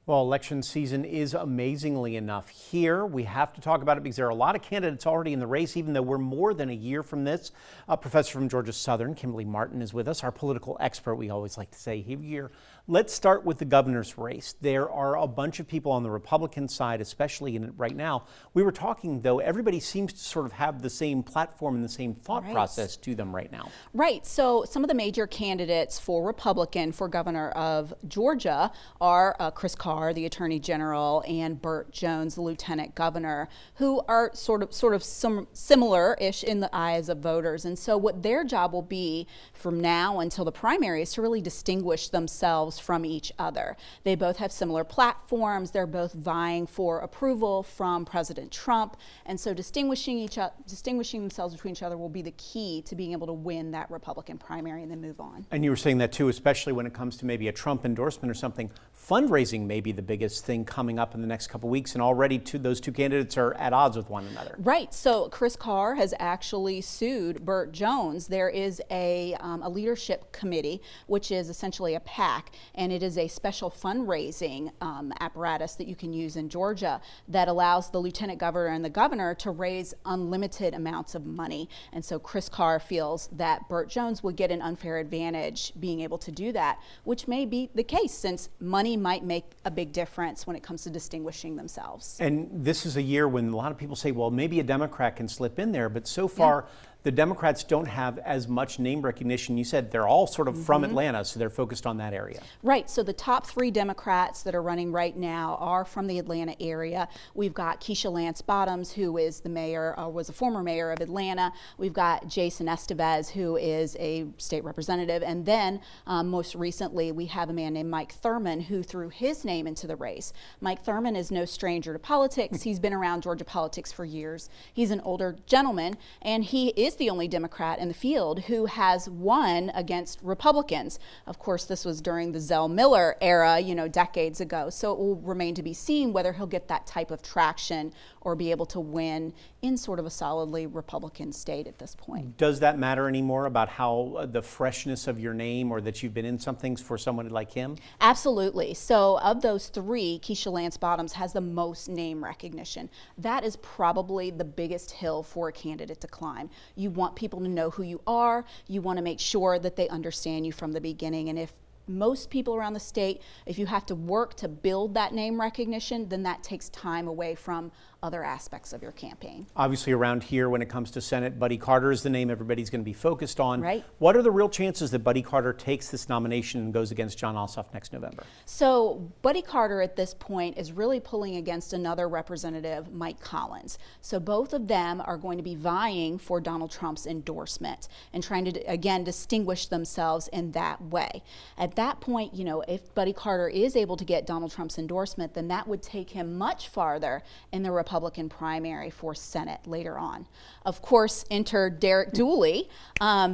Well, election season is amazingly enough here. We have to talk about it because there are a lot of candidates already in the race, even though we're more than a year from this. A professor from Georgia Southern, Kimberlay Martin, is with us, our political expert, we always like to say here. Let's start with the governor's race. There are a bunch of people on the Republican side, especially in it right now. We were talking, though, everybody seems to sort of have the same platform and the same thought process to them right now. Right. So some of the major candidates for Republican for governor of Georgia are Chris Carr, the Attorney General, and Burt Jones, the Lieutenant Governor, who are sort of similar-ish in the eyes of voters. And so what their job will be from now until the primary is to really distinguish themselves from each other. They both have similar platforms. They're both vying for approval from President Trump. And so distinguishing themselves between each other will be the key to being able to win that Republican primary and then move on. And you were saying that too, especially when it comes to maybe a Trump endorsement or something. Fundraising may be the biggest thing coming up in the next couple of weeks, and already those two candidates are at odds with one another. Right. So Chris Carr has actually sued Burt Jones. There is a leadership committee, which is essentially a PAC, and it is a special fundraising apparatus that you can use in Georgia that allows the lieutenant governor and the governor to raise unlimited amounts of money. And so Chris Carr feels that Burt Jones would get an unfair advantage being able to do that, which may be the case since money might make a big difference when it comes to distinguishing themselves. And this is a year when a lot of people say, well, maybe a Democrat can slip in there, but so far the Democrats don't have as much name recognition. You said they're all sort of from Atlanta, so they're focused on that area. Right. So the top three Democrats that are running right now are from the Atlanta area. We've got Keisha Lance Bottoms, who is the mayor, was a former mayor of Atlanta. We've got Jason Estevez, who is a state representative. And then most recently, we have a man named Mike Thurmond, who threw his name into the race. Mike Thurmond is no stranger to politics. He's been around Georgia politics for years. He's an older gentleman, and he is the only Democrat in the field who has won against Republicans. Of course, this was during the Zell Miller era, decades ago. So it will remain to be seen whether he'll get that type of traction or be able to win in sort of a solidly Republican state at this point. Does that matter anymore about how the freshness of your name or that you've been in some things for someone like him? Absolutely. So of those three, Keisha Lance Bottoms has the most name recognition. That is probably the biggest hill for a candidate to climb. You want people to know who you are. You want to make sure that they understand you from the beginning. And if most people around the state, if you have to work to build that name recognition, then that takes time away from other aspects of your campaign. Obviously around here, when it comes to Senate, Buddy Carter is the name everybody's going to be focused on. Right. What are the real chances that Buddy Carter takes this nomination and goes against Jon Ossoff next November? So Buddy Carter at this point is really pulling against another representative, Mike Collins. So both of them are going to be vying for Donald Trump's endorsement and trying to, again, distinguish themselves in that way. At that point, if Buddy Carter is able to get Donald Trump's endorsement, then that would take him much farther in the Republican primary for Senate later on. Of course, enter Derek Dooley.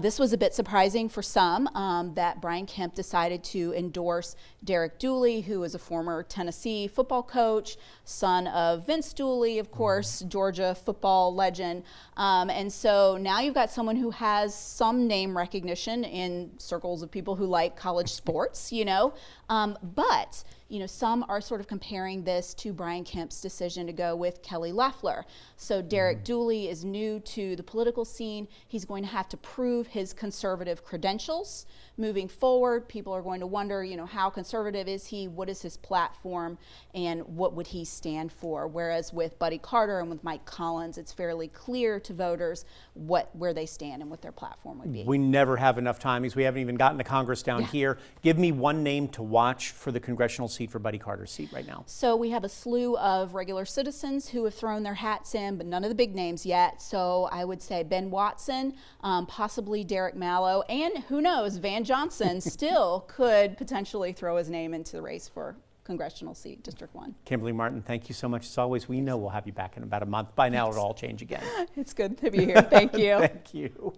This was a bit surprising for some that Brian Kemp decided to endorse Derek Dooley, who is a former Tennessee football coach, son of Vince Dooley, of course, Georgia football legend. And so now you've got someone who has some name recognition in circles of people who like college sports, but some are sort of comparing this to Brian Kemp's decision to go with Kelly Loeffler. So Derek Dooley is new to the political scene. He's going to have to prove his conservative credentials. Moving forward, people are going to wonder, how conservative is he? What is his platform? And what would he stand for? Whereas with Buddy Carter and with Mike Collins, it's fairly clear to voters where they stand and what their platform would be. We never have enough time because we haven't even gotten to Congress down here. Give me one name to watch for the congressional seat for Buddy Carter's seat right now. So we have a slew of regular citizens who have thrown their hats in, but none of the big names yet. So I would say Ben Watson, possibly Derek Mallow, and who knows, Van Johnson still could potentially throw his name into the race for congressional seat, District 1. Kimberlay Martin, thank you so much. As always, we know we'll have you back in about a month. By now, it'll all change again. It's good to be here. Thank you. Thank you.